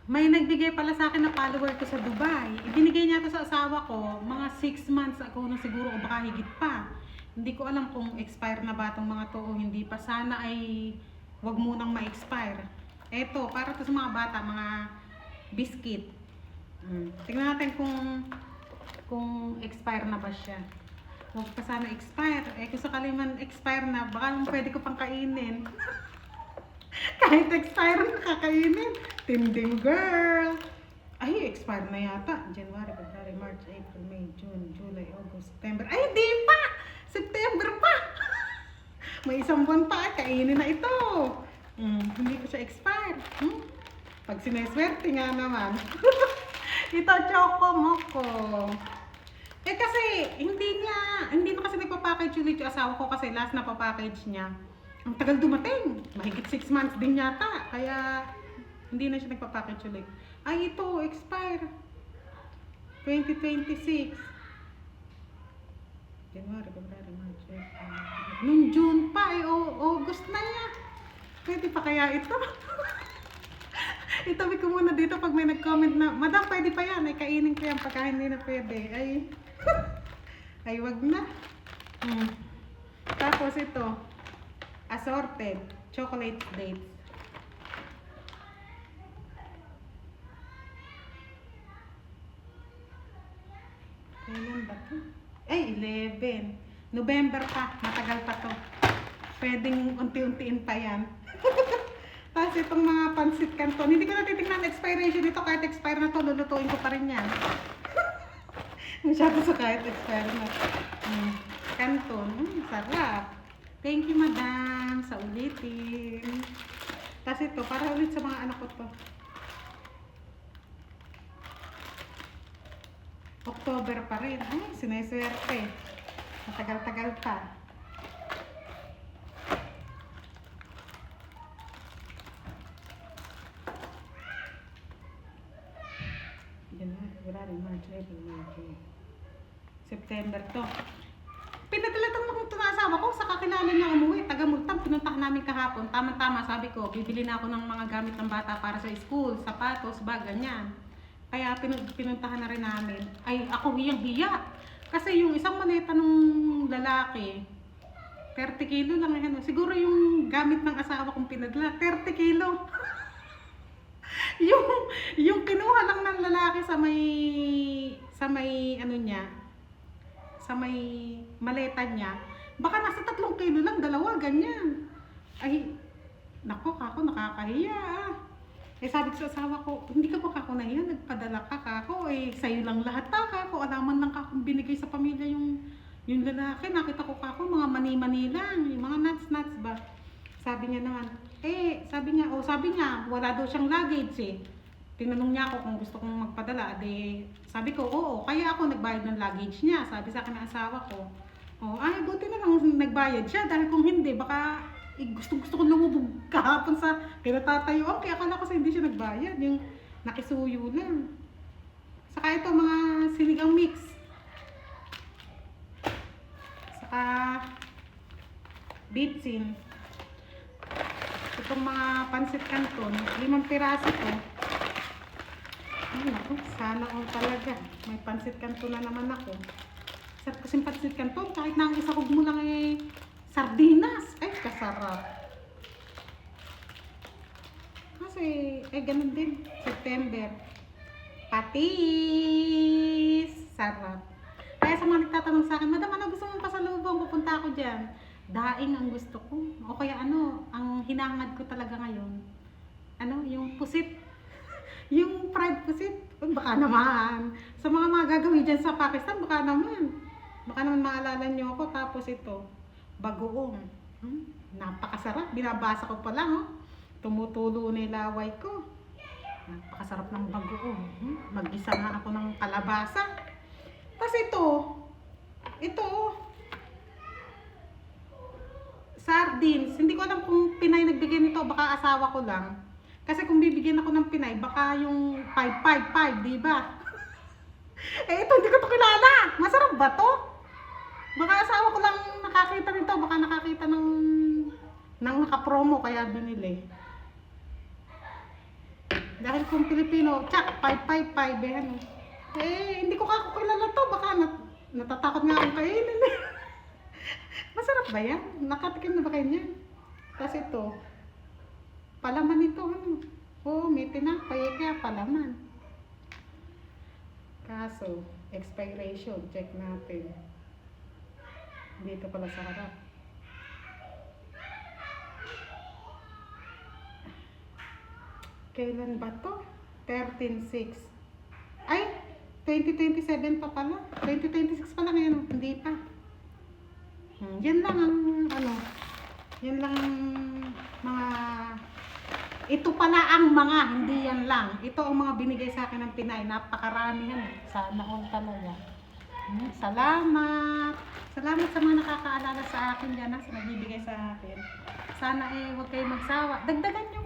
May nagbigay pala sa akin na follower ko sa Dubai. Ibinigay niya to sa asawa ko, mga 6 months ago na siguro o baka higit pa. Hindi ko alam kung expire na ba itong mga to o hindi pa. Sana ay wag munang ma-expire. Eto, para to sa mga bata, mga biscuit. Tingnan natin kung expire na ba siya. Huwag pa sana expire. Eh kung sakali man expire na, baka pwede ko pang kainin. Kahit expire na kakainin. Tindim girl. Ay, expire na yata. January, February, March, April, May, June, July, August, September. Ay, hindi pa! September pa! May isang buwan pa. Kainin na ito. Hindi ko siya expire. Pag sineswerte nga naman. Ito, choco moko. Eh kasi, hindi na kasi nagpa-package ulit yung asawa ko kasi last na pa-package niya. Ang tagal dumating. Mahigit 6 months din yata. Kaya, hindi na siya nagpa-package ulit. Ay, ito, expire. 2026. January, February, March, April. Nung June pa, August na yan. Pwede pa kaya ito? Itabi ko muna dito pag may nag-comment na, Madam, pwede pa yan. Ay, kainin ko yan pagka hindi na pwede. Ay, wag na. Tapos ito, assorted chocolate dates. Kailan ba to? Ay, 11. November pa. Matagal pa to. Pwedeng unti-untiin pa yan. Tapos itong mga pansit canton. Hindi ko na titignan expiration nito. Kahit expire na to, lulutuin ko pa rin yan. Masyado sa kahit expire na. Canton. Sarap. Thank you, madam, sa ulitin. Tapos ito, para ulit sa mga anak ko to. October pa rin. Ay, sineswerte. Matagal-tagal pa. January, February, March, April, May, June. September to. Pinadalatan mo ito na asawa ko sa kakilala niya umuwi. Taga-Multang, pinuntahan namin kahapon. Tama-tama, sabi ko, bibili na ako ng mga gamit ng bata para sa school, sapatos, bag, ganyan. Kaya pinuntahan na rin namin. Ay, ako hiyang-hiya. Kasi yung isang maleta ng lalaki, 30 kilo lang. Ano. Siguro yung gamit ng asawa kong pinadala, 30 kilo. yung kinuha lang ng lalaki sa may ano niya, sa may maleta niya, baka nasa 3 kilo lang, dalawa, ganyan. Ay, nako, kako, nakakahiya. Eh sabi ko sa asawa ko, hindi ka ba kako nahiya, nagpadala ka kako, eh sa'yo lang lahat ta kako, alaman lang kako binigay sa pamilya yung lalaki, nakita ko kako, mga mani-mani lang, yung mga nuts ba. Sabi niya naman, sabi niya, wala daw siyang luggage eh. Tinanong niya ako kung gusto kong magpadala, sabi ko, oo, kaya ako nagbayad ng luggage niya, sabi sa akin ng asawa ko. Ay, buti na lang nagbayad siya, dahil kung hindi, baka gusto ko lumubog kahapon sa kinatatayuan, kaya akala ko sa hindi siya nagbayad, yung nakisuyo lang. Saka ito, mga sinigang mix. Saka bitsin. Itong mga pansit canton, 5 piraso to. Ay naku, sana all talaga. May pansit canton na naman ako. Sarap kasing pansit canton, kahit na ang isa kog mo lang sardinas. Ay, kasarap. Kasi, ganun din. September. Patis. Sarap. Kaya sa mga nagtatanong sa akin, Madam, ano gusto mong pasalubong? Pupunta ako dyan. Daing ang gusto ko. O kaya ang hinahangad ko talaga ngayon. Yung pusit. Yung fried pusit. Baka naman. Sa mga gagawin dyan sa Pakistan, baka naman. Baka naman maalala nyo ako. Tapos ito, bagoong. Napakasarap. Binabasa ko pa lang. Tumutulo na yung laway ko. Napakasarap ng bagoong. Mag-isa nga ako ng kalabasa. Tapos ito, sardines. Hindi ko alam kung Pinay nagbigay nito. Baka asawa ko lang. Kasi kung bibigyan ako ng Pinay, baka yung 555, di ba? Ito, hindi ko to kilala. Masarap ba to? Baka asawa ko lang nakakita nito. Baka nakakita ng nakapromo, kaya binili. Dahil kung Pilipino, tsak, 555 eh, ano. Eh, hindi ko kakilala to, baka natatakot nga akong kainin. Masarap ba yan? Nakatikim na ba kayo niyan? Tapos ito, palaman ito, ano. Oo, may tinapay, kaya palaman. Kaso, expiration, check natin. Dito pala sa harap. Kailan ba to? 13/6. Ay, 2027 pa pala. 2026 pa lang yan, hindi pa. Yan lang ang ano, yan lang ang mga, ito pala ang mga, hindi yan lang. Ito ang mga binigay sa akin ng Pinay. Napakarami yan. Sana all talaga. Salamat. Salamat sa mga nakakaalala sa akin dyan, sa nagbibigay sa akin. Sana huwag kayong magsawa. Dagdagan nyo